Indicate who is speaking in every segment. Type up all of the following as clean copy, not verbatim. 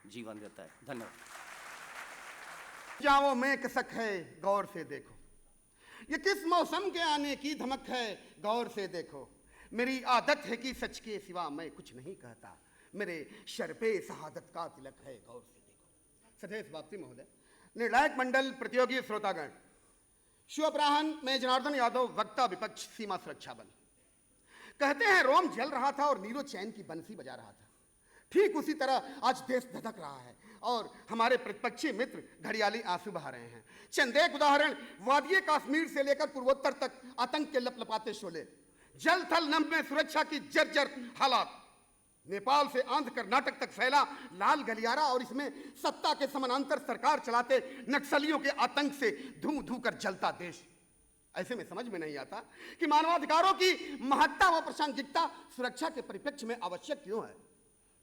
Speaker 1: जीवन देता है। धन्यवाद।
Speaker 2: जाओ मैं कसक है गौर से देखो, ये किस मौसम के आने की धमक है गौर से देखो, मेरी आदत है कि सच के सिवा मैं कुछ नहीं कहता, मेरे शर पे शहादत का तिलक है गौर से देखो। सदैव समाप्ति महोदय। निर्णायक मंडल, प्रतियोगी श्रोतागण, शुभ अपराह्न। मैं जनार्दन यादव, वक्ता विपक्ष, सीमा सुरक्षा बल। कहते हैं रोम जल रहा था और नीरो चैन की बंसी बजा रहा था। ठीक उसी तरह आज देश धधक रहा है और हमारे प्रतिपक्षी मित्र घड़ियाली आंसू बहा रहे हैं। चंद एक उदाहरण, वादिये कश्मीर से लेकर पूर्वोत्तर तक आतंक के लपलपाते शोले, जल थल नभ में सुरक्षा की जर्जर हालात, नेपाल से आंध्र कर्नाटक तक फैला लाल गलियारा और इसमें सत्ता के समानांतर सरकार चलाते नक्सलियों के आतंक से धू धू कर जलता देश। ऐसे में समझ में नहीं आता कि मानवाधिकारों की महत्ता व प्रासंगिकता सुरक्षा के परिप्रेक्ष्य में आवश्यक क्यों है।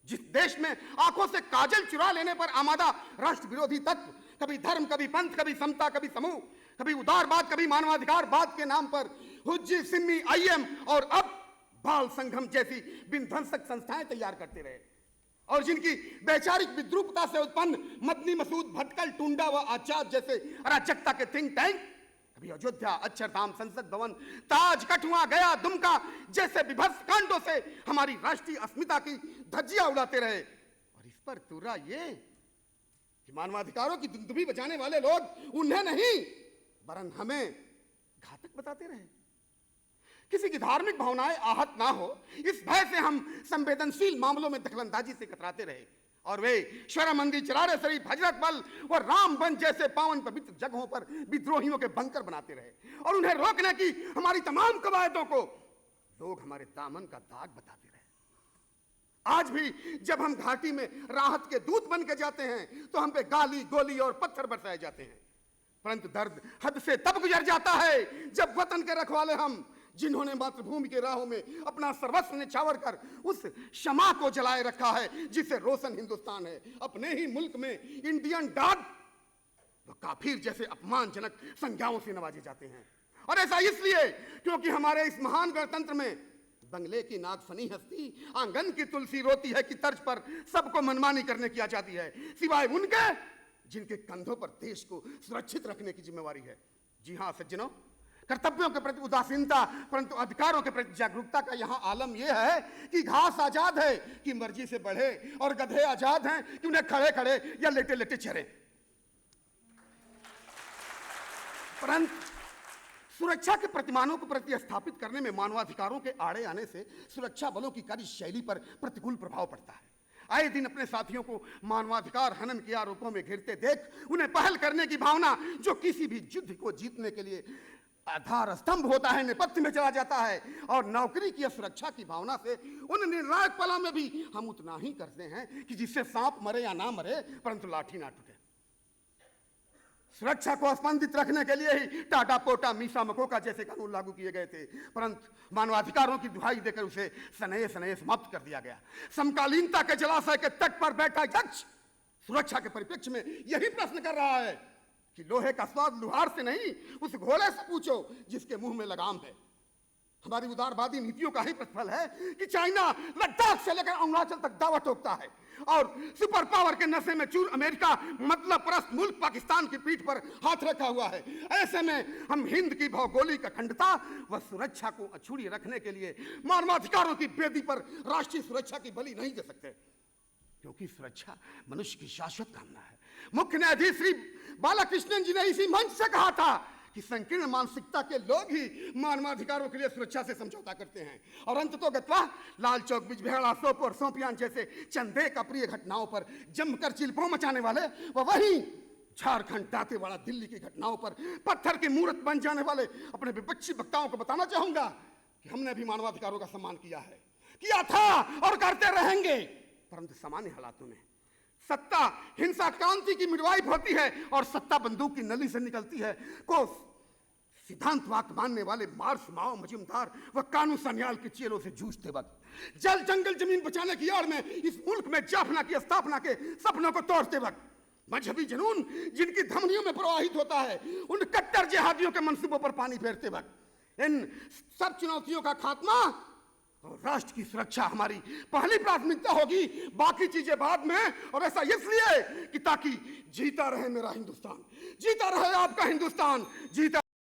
Speaker 2: जिस देश में आंखों से काजल चुरा लेने पर आमादा राष्ट्र विरोधी तत्व, कभी धर्म, कभी पंथ, कभी समता, कभी समूह, कभी उदारवाद, कभी मानवाधिकारवाद के नाम पर हुज्जी, सिम्मी, आईएम और अब बाल संगम जैसी विध्वंसक संस्थाएं तैयार करते रहे, और जिनकी वैचारिक विद्रूपता से उत्पन्न मदनी, मसूद, भटकल, टुंडा व आजाद जैसे अराजकता के थिंक टैंक कभी अयोध्या, अक्षरधाम, संसद भवन, ताज, कठुआ, गया, दुमका जैसे विभत्स कांडों से हमारी राष्ट्रीय अस्मिता की धज्जियां उड़ाते रहे। और इस पर तुर्रा ये कि मानवाधिकारों की दुंदुभी बजाने वाले लोग उन्हें नहीं वरन हमें घातक बताते रहे। किसी की धार्मिक भावनाएं आहत ना हो, इस भय से हम संवेदनशील मामलों में दखलंदाजी से कतराते रहे, और वे शरम मंदिर, चरारे शरीफ, हजरत बल और रामबन जैसे पावन पवित्र जगहों पर विद्रोहियों के बंकर बनाते रहे, और उन्हें रोकने की हमारी तमाम कवायदों को लोग हमारे दामन का दाग बताते रहे। आज भी जब हम घाटी में राहत के दूत बन के जाते हैं तो हम पे गाली, गोली और पत्थर बरसाए जाते हैं, परंतु दर्द हद से तब गुजर जाता है जब वतन के रखवाले हम, जिन्होंने मातृभूमि के राहों में अपना सर्वस्व न्यौछावर कर उस क्षमा को जलाए रखा है जिसे रोशन हिंदुस्तान है, अपने ही मुल्क में इंडियन डॉग व काफिर जैसे अपमानजनक संज्ञाओं से नवाजे जाते हैं। और ऐसा इसलिए क्योंकि हमारे इस महान गणतंत्र में बंगले की नागफनी हस्ती, आंगन की तुलसी रोती है की तर्ज पर सबको मनमानी करने की आजादी है, सिवाय उनके जिनके कंधों पर देश को सुरक्षित रखने की जिम्मेवारी है। जी हां सज्जनों, कर्तव्यों के प्रति उदासीनता परंतु अधिकारों के प्रति जागरूकता का यहां आलम यह है कि घास आजाद है कि मर्जी से बढ़े और गधे आजाद हैं कि उन्हें खड़े खड़े या लेटे लेटे चरे। परंतु सुरक्षा के प्रतिमानों को प्रतिस्थापित करने में मानवाधिकारों के आड़े आने से सुरक्षा बलों की कार्यशैली पर प्रतिकूल प्रभाव पड़ता है। आए दिन अपने साथियों को मानवाधिकार हनन के आरोपों में घिरते देख उन्हें पहल करने की भावना, जो किसी भी युद्ध को जीतने के लिए आधार स्तंभ होता है, नेपथ्य में चला जाता है, और नौकरी की सुरक्षा की भावना से उन निर्णायक पलों में भी हम उतना ही करते हैं कि जिससे सांप मरे या ना मरे परंतु लाठी ना टूटे। सुरक्षा को स्पंदित रखने के लिए ही टाटा, पोटा, मीसा, मकोका जैसे कानून लागू किए गए थे, परंतु मानवाधिकारों की दुहाई देकर उसे सनये सनये समाप्त कर दिया गया। समकालीनता के जलाशय के तट पर बैठा यक्ष सुरक्षा के परिप्रेक्ष्य में यही प्रश्न कर रहा है कि लोहे का स्वाद लुहार से नहीं, उस घोड़े से पूछो जिसके मुंह में लगाम है। हमारी उदारवादी नीतियों का ही प्रतिफल है कि चाइना लद्दाख से लेकर अरुणाचल तक दावा ठोकता है और सुपर पावर के नशे में चूर अमेरिका मतलब परस्त मुल्क पाकिस्तान की पीठ पर हाथ रखा हुआ है। ऐसे में हम हिंद की भौगोलिक अखंडता व सुरक्षा को अछूड़ी रखने के लिए मानवाधिकारों की बेदी पर राष्ट्रीय सुरक्षा की बलि नहीं दे सकते, क्योंकि सुरक्षा मनुष्य की शाश्वत कामना है। मुख्य न्यायाधीश श्री बालाकृष्णन जी ने इसी मंच से कहा था कि संकीर्ण मानसिकता के लोग ही मानवाधिकारों के लिए सुरक्षा से समझौता करते हैं, और अंततोगत्वा लाल चौक, बिजबेहड़ा, सोपोर, सोपियान जैसे चंदे का प्रिय घटनाओं पर जमकर चिल्पों मचाने वाले व वहीं झारखंड, दांतेवाड़ा, दिल्ली की घटनाओं पर पत्थर की मूर्त बन जाने वाले अपने विपक्षी वक्ताओं को बताना चाहूंगा कि हमने भी मानवाधिकारों का सम्मान किया था और करते रहेंगे, परंतु सामान्य हालातों में सत्ता हिंसा क्रांति की मिडवाइफ होती है और सत्ता बंदूक की नली से निकलती है को सिद्धांतवाद मानने वाले मार्क्स, माओ, मजूमदार व कानून सन्याल के चेलों से जूझते वक्त, जल जंगल जमीन बचाने की आड़ में इस मुल्क में जाफना की स्थापना के सपनों को तोड़ते वक्त, मजहबी जुनून जिनकी धमनियों में प्रवाहित होता है उन कट्टर जिहादियों के मंसूबों पर पानी फेरते वक्त, इन सब चुनौतियों का खात्मा और राष्ट्र की सुरक्षा हमारी पहली प्राथमिकता होगी, बाकी चीजें बाद में। और ऐसा इसलिए कि ताकि जीता रहे मेरा हिंदुस्तान, जीता रहे आपका हिंदुस्तान, जीता